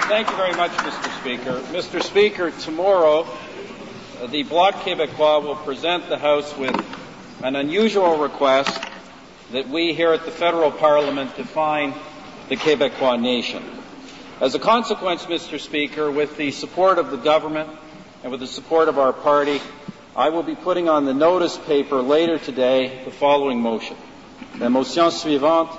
Thank you very much, Mr. Speaker. Mr. Speaker, tomorrow the Bloc Québécois will present the House with an unusual request that we here at the Federal Parliament define the Québécois nation. As a consequence, Mr. Speaker, with the support of the government and with the support of our party, I will be putting on the notice paper later today the following motion. La motion suivante,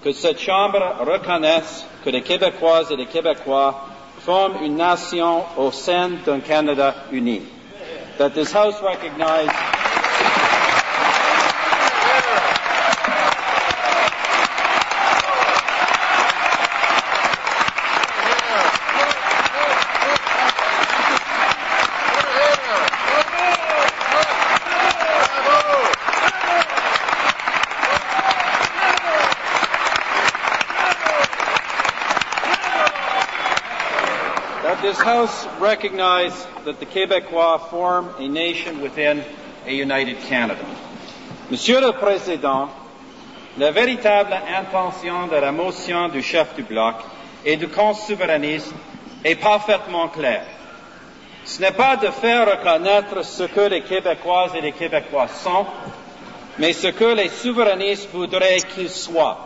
que cette Chambre reconnaisse que les Québécoises et les Québécois forment une nation au sein d'un Canada uni. That this House recognize this House recognize that the Québécois form a nation within a united Canada. Monsieur le Président, la véritable intention de la motion du chef du Bloc et du camp souverainiste est parfaitement claire. Ce n'est pas de faire reconnaître ce que les Québécoises et les Québécois sont, mais ce que les souverainistes voudraient qu'ils soient.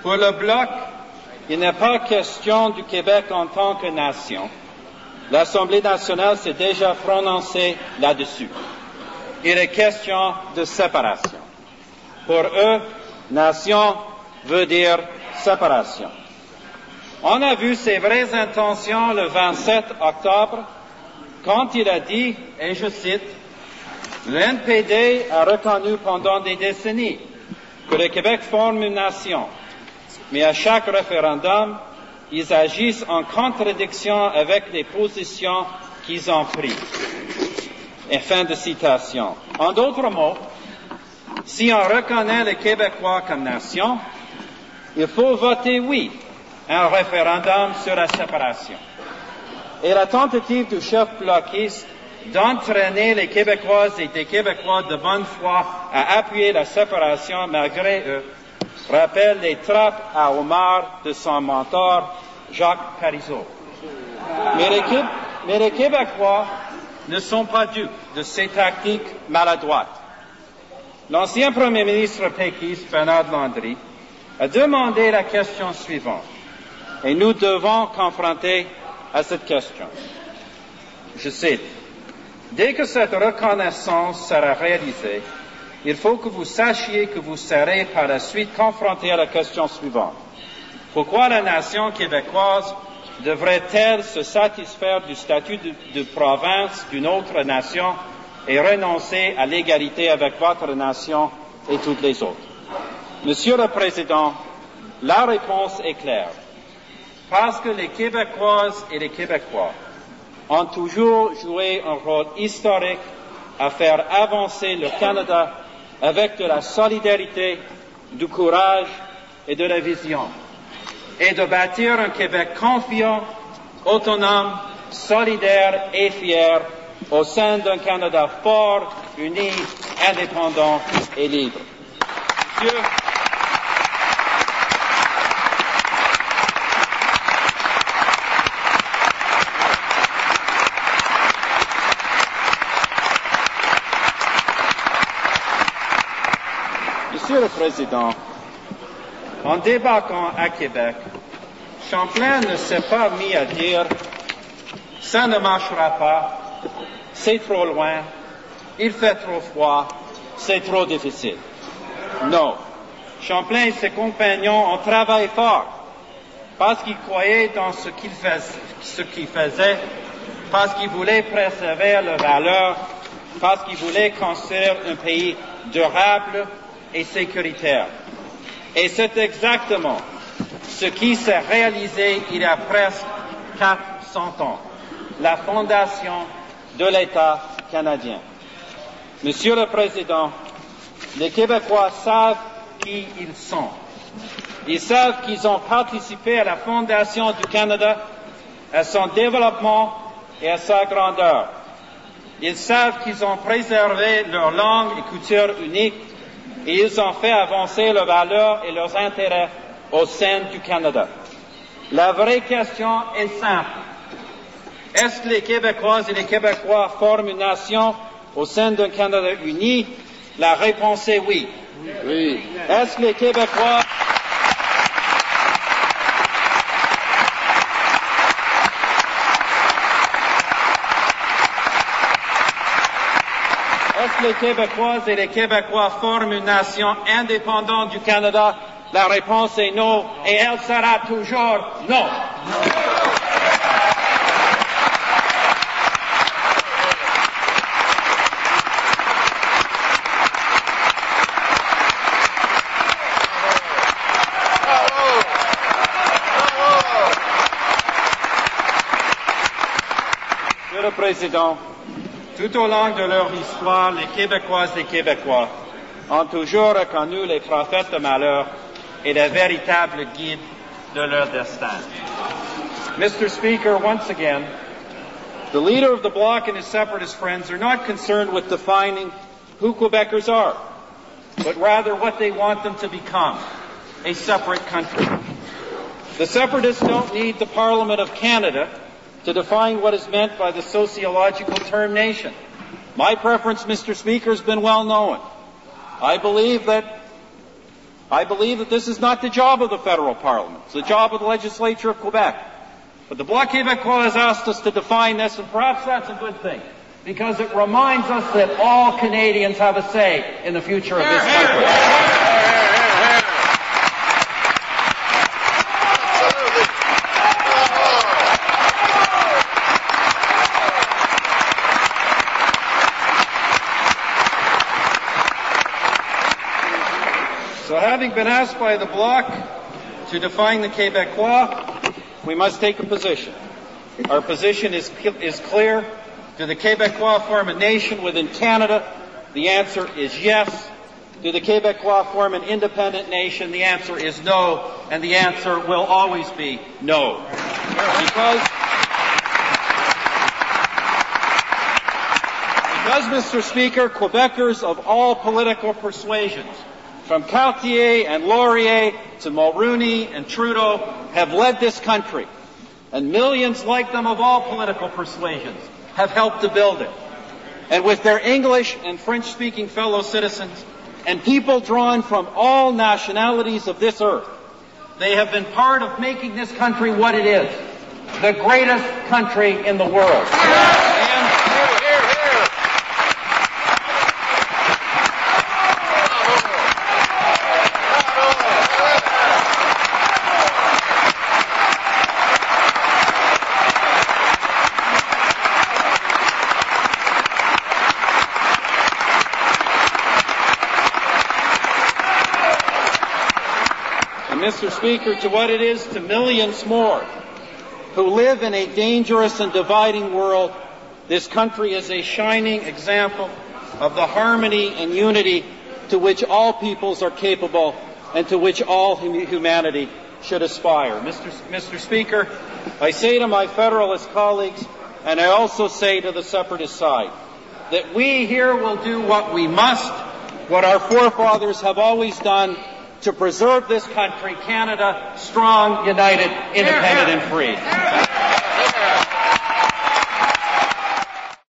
Pour le Bloc, il n'est pas question du Québec en tant que nation. L'Assemblée nationale s'est déjà prononcée là-dessus. Il est question de séparation. Pour eux, nation veut dire séparation. On a vu ses vraies intentions le 27 octobre quand il a dit, et je cite, « L'NPD a reconnu pendant des décennies que le Québec forme une nation. Mais à chaque référendum, ils agissent en contradiction avec les positions qu'ils ont prises. » Et fin de citation. En d'autres mots, si on reconnaît les Québécois comme nation, il faut voter oui à un référendum sur la séparation. Et la tentative du chef bloquiste d'entraîner les Québécoises et des Québécois de bonne foi à appuyer la séparation malgré eux rappelle les trappes à homard de son mentor, Jacques Parizeau. Mais les Québécois ne sont pas dupes de ces tactiques maladroites. L'ancien premier ministre péquiste, Bernard Landry, a demandé la question suivante, et nous devons confronter à cette question. Je cite, « Dès que cette reconnaissance sera réalisée, il faut que vous sachiez que vous serez par la suite confrontés à la question suivante. Pourquoi la nation québécoise devrait-elle se satisfaire du statut de province d'une autre nation et renoncer à l'égalité avec votre nation et toutes les autres? Monsieur le Président, la réponse est claire. Parce que les Québécoises et les Québécois ont toujours joué un rôle historique à faire avancer le Canada avec de la solidarité, du courage et de la vision, et de bâtir un Québec confiant, autonome, solidaire et fier au sein d'un Canada fort, uni, indépendant et libre. Monsieur le Président, en débarquant à Québec, Champlain ne s'est pas mis à dire « ça ne marchera pas, c'est trop loin, il fait trop froid, c'est trop difficile ». Non, Champlain et ses compagnons ont travaillé fort parce qu'ils croyaient dans ce qu'ils faisaient, parce qu'ils voulaient préserver leurs valeurs, parce qu'ils voulaient construire un pays durable et sécuritaire. Et c'est exactement ce qui s'est réalisé il y a presque 400 ans, la fondation de l'État canadien. Monsieur le Président, les Québécois savent qui ils sont. Ils savent qu'ils ont participé à la fondation du Canada, à son développement et à sa grandeur. Ils savent qu'ils ont préservé leur langue et culture unique et ils ont fait avancer leurs valeurs et leurs intérêts au sein du Canada. La vraie question est simple. Est-ce que les Québécoises et les Québécois forment une nation au sein d'un Canada uni? La réponse est oui. Oui. Est-ce que les Québécois... Est-ce que les Québécoises et les Québécois forment une nation indépendante du Canada? La réponse est non, et elle sera toujours non. Monsieur le Président, tout au long de leur histoire, les Québécoises et les Québécois ont toujours reconnu les prophètes de malheur et les véritables guides de leur destin. Mr. Speaker, once again, the leader of the Bloc and his separatist friends are not concerned with defining who Quebecers are, but rather what they want them to become, a separate country. The separatists don't need the Parliament of Canada to define what is meant by the sociological term nation. My preference, Mr. Speaker, has been well known. I believe that this is not the job of the federal parliament. It's the job of the legislature of Quebec. But the Bloc Québécois has asked us to define this, and perhaps that's a good thing, because it reminds us that all Canadians have a say in the future of this country. So having been asked by the Bloc to define the Québécois, we must take a position. Our position is clear. Do the Québécois form a nation within Canada? The answer is yes. Do the Québécois form an independent nation? The answer is no, and the answer will always be no. Because, Mr. Speaker, Quebecers of all political persuasions, from Cartier and Laurier to Mulroney and Trudeau, have led this country, and millions like them of all political persuasions have helped to build it. And with their English and French-speaking fellow citizens and people drawn from all nationalities of this earth, they have been part of making this country what it is, the greatest country in the world. Mr. Speaker, to what it is to millions more who live in a dangerous and dividing world, this country is a shining example of the harmony and unity to which all peoples are capable and to which all humanity should aspire. Mr. Speaker, I say to my Federalist colleagues, and I also say to the Separatist side, that we here will do what we must, what our forefathers have always done, to preserve this country, Canada, strong, united, independent, and free.